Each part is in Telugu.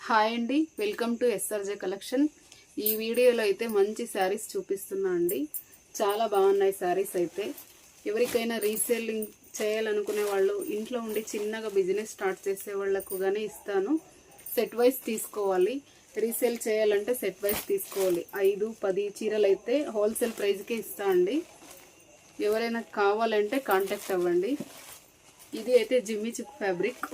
హాయ్ అండి, వెల్కమ్ టు ఎస్ఆర్జే కలెక్షన్. ఈ వీడియోలో అయితే మంచి శారీస్ చూపిస్తున్నా అండి. చాలా బాగున్నాయి శారీస్. అయితే ఎవరికైనా రీసేలింగ్ చేయాలనుకునే వాళ్ళు, ఇంట్లో ఉండి చిన్నగా బిజినెస్ స్టార్ట్ చేసే వాళ్ళకు కానీ ఇస్తాను. సెట్ వైజ్ తీసుకోవాలి. రీసేల్ చేయాలంటే సెట్ వైజ్ తీసుకోవాలి. 5-10 చీరలు అయితే హోల్సేల్ ప్రైస్కే ఇస్తా అండి. ఎవరైనా కావాలంటే కాంటాక్ట్ అవ్వండి. ఇది అయితే జిమ్మి చిక్ ఫ్యాబ్రిక్.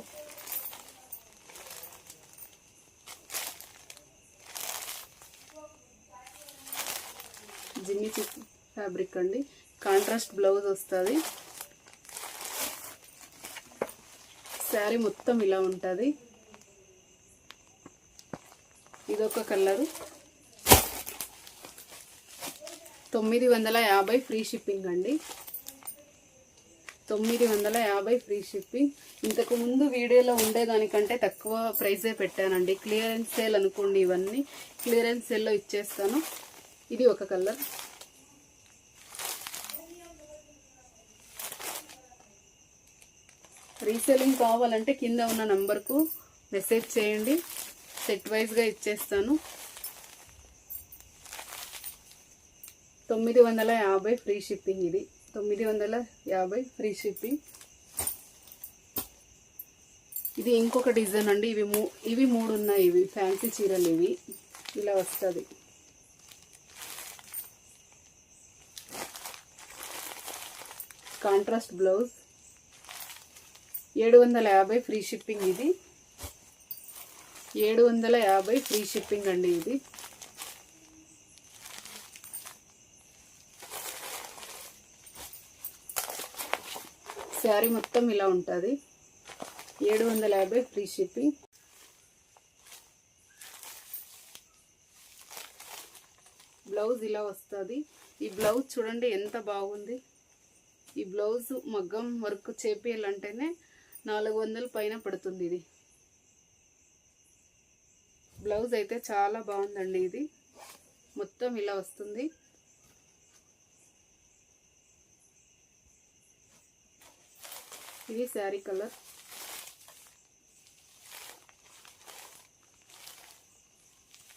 జిమ్మి చిక్ ఫ్యాబ్రిక్ అండి. కాంట్రాస్ట్ బ్లౌజ్ వస్తుంది. శారీ మొత్తం ఇలా ఉంటుంది. ఇదొక కలరు. 950 ఫ్రీ షిప్పింగ్ అండి. 950 ఫ్రీ షిప్పింగ్. ఇంతకు ముందు వీడియోలో ఉండేదానికంటే తక్కువ ప్రైజే పెట్టానండి. క్లియరెన్స్ సేల్ అనుకోండి. ఇవన్నీ క్లియరెన్స్ సేల్లో ఇచ్చేస్తాను. ఇది ఒక కలర్. రీసేలింగ్ కావాలంటే కింద ఉన్న నంబర్కు మెసేజ్ చేయండి. సెట్ వైజ్గా ఇచ్చేస్తాను. 950 ఫ్రీ షిప్పింగ్. ఇది 950 ఫ్రీ షిప్పింగ్. ఇది ఇంకొక డిజైన్ అండి. ఇవి 3 ఉన్నాయి. ఇవి ఫ్యాన్సీ చీరలు. ఇవి ఇలా వస్తుంది. Contrast blouse. 750 free shipping. ఇది 750 ఫ్రీ షిప్పింగ్ అండి. ఇది శారీ మొత్తం ఇలా ఉంటుంది. 750 ఫ్రీ షిప్పింగ్. బ్లౌజ్ ఇలా వస్తుంది. ఈ బ్లౌజ్ చూడండి ఎంత బాగుంది. ఈ బ్లౌజ్ మగ్గం వర్క్ చేపియాలంటేనే 400 పైన పడుతుంది. ఇది బ్లౌజ్ అయితే చాలా బాగుందండి. ఇది మొత్తం ఇలా వస్తుంది. ఇది శారీ కలర్.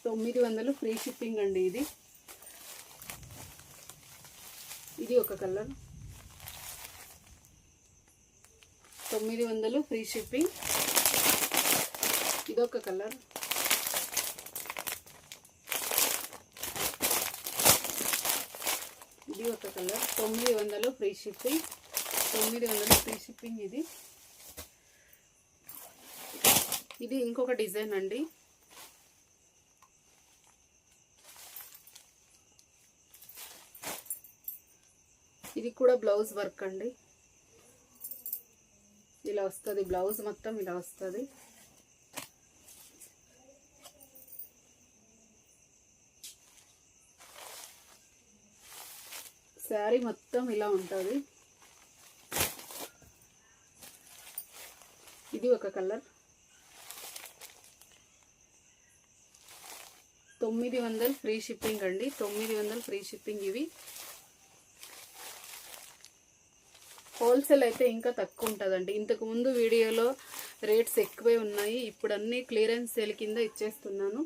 $900 ఫ్రీ షిప్పింగ్ అండి. ఇది ఒక కలర్. 900 free shipping. ఇదొక కలర్. ఇది ఒక colour. 900 free shipping. 900 free shipping. ఇది ఇంకొక డిజైన్ అండి. ఇది కూడా బ్లౌజ్ వర్క్ అండి. ఇలా వస్తుంది. బ్లౌజ్ మొత్తం ఇలా వస్తుంది. శారీ మొత్తం ఇలా ఉంటుంది. ఇది ఒక కలర్. 900 ఫ్రీ షిప్పింగ్ అండి. 900 ఫ్రీ షిప్పింగ్. ఇవి హోల్సేల్ అయితే ఇంకా తక్కువ ఉంటుందండి. ఇంతకు ముందు వీడియోలో రేట్స్ ఎక్కువే ఉన్నాయి. ఇప్పుడు అన్నీ క్లియరెన్స్ సేల్ కింద ఇచ్చేస్తున్నాను.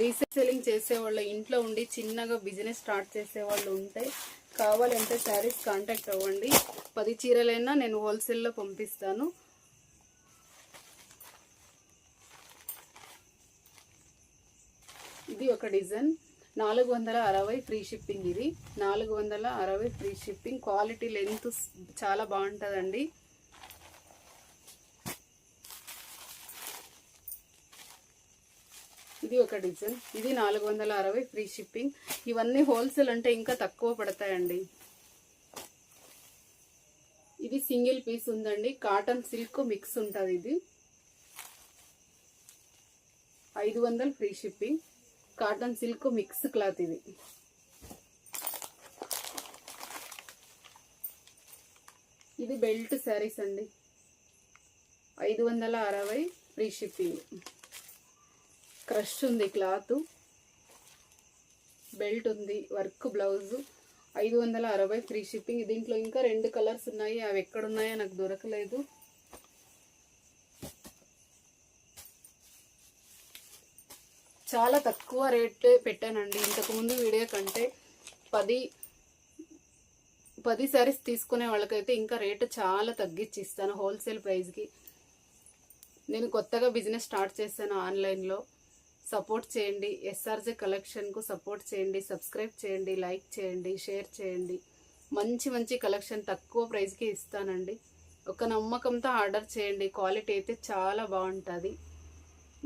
రీసేలింగ్ చేసేవాళ్ళు, ఇంట్లో ఉండి చిన్నగా బిజినెస్ స్టార్ట్ చేసేవాళ్ళు ఉంటే కావాలంటే శారీస్ కాంటాక్ట్ అవ్వండి. 10 చీరలైనా నేను హోల్సేల్లో పంపిస్తాను. ఇది ఒక డిజైన్. 460 free shipping. ఇది 460 ఫ్రీ షిప్పింగ్. క్వాలిటీ లెంత్ చాలా బాగుంటుందండి. ఇది ఒక డిజైన్. ఇది 460 ఫ్రీ షిప్పింగ్. ఇవన్నీ హోల్సేల్ అంటే ఇంకా తక్కువ పడతాయండి. ఇది సింగిల్ పీస్ ఉందండి. కాటన్ సిల్క్ మిక్స్ ఉంటుంది. ఇది 500 free shipping. Cotton silk mix cloth. ఇది బెల్ట్ శారీస్ అండి. 560 ఫ్రీ షిప్పింగ్. క్రష్ ఉంది క్లాత్. బెల్ట్ ఉంది. Work blouse. 560 free shipping. దీంట్లో ఇంకా 2 కలర్స్ ఉన్నాయి. అవి ఎక్కడ ఉన్నాయో నాకు దొరకలేదు. చాలా తక్కువ రేట్ పెట్టానండి. ఇంతకుముందు వీడియో కంటే 10 శారీస్ తీసుకునే వాళ్ళకైతే ఇంకా రేటు చాలా తగ్గించి ఇస్తాను హోల్సేల్ ప్రైస్కి. నేను కొత్తగా బిజినెస్ స్టార్ట్ చేశాను ఆన్లైన్లో. సపోర్ట్ చేయండి, ఎస్ఆర్జే కలెక్షన్కు సపోర్ట్ చేయండి, సబ్స్క్రైబ్ చేయండి, లైక్ చేయండి, షేర్ చేయండి. మంచి మంచి కలెక్షన్ తక్కువ ప్రైస్కి ఇస్తానండి. ఒక నమ్మకంతో ఆర్డర్ చేయండి. క్వాలిటీ అయితే చాలా బాగుంటుంది.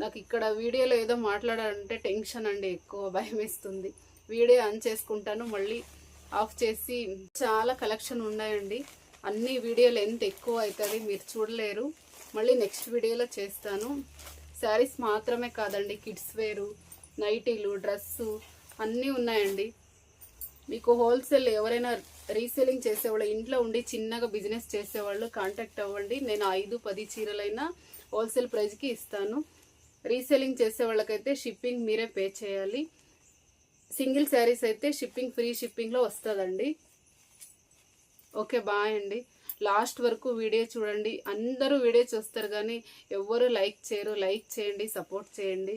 నాకు ఇక్కడ వీడియోలో ఏదో మాట్లాడాలంటే టెన్షన్ అండి, ఎక్కువ భయం వేస్తుంది. వీడియో ఆన్ చేసుకుంటాను, మళ్ళీ ఆఫ్ చేసి. చాలా కలెక్షన్ ఉన్నాయండి. అన్ని వీడియో లెంత్ ఎక్కువ అవుతుంది, మీరు చూడలేరు. మళ్ళీ నెక్స్ట్ వీడియోలో చేస్తాను. శారీస్ మాత్రమే కాదండి, కిడ్స్ వేరు, నైటీలు, డ్రెస్సు అన్నీ ఉన్నాయండి. మీకు హోల్సేల్ ఎవరైనా రీసేలింగ్ చేసేవాళ్ళు, ఇంట్లో ఉండి చిన్నగా బిజినెస్ చేసేవాళ్ళు కాంటాక్ట్ అవ్వండి. నేను 5-10 చీరలైనా హోల్సేల్ ప్రైస్కి ఇస్తాను. రీసేలింగ్ చేసే వాళ్ళకైతే షిప్పింగ్ మీరే పే చేయాలి. సింగిల్ శారీస్ అయితే ఫ్రీ షిప్పింగ్లో వస్తుందండి. ఓకే, బాయ్ అండి. లాస్ట్ వరకు వీడియో చూడండి. అందరూ వీడియో చూస్తారు కానీ ఎవ్వరూ లైక్ చేయరు. లైక్ చేయండి, సపోర్ట్ చేయండి.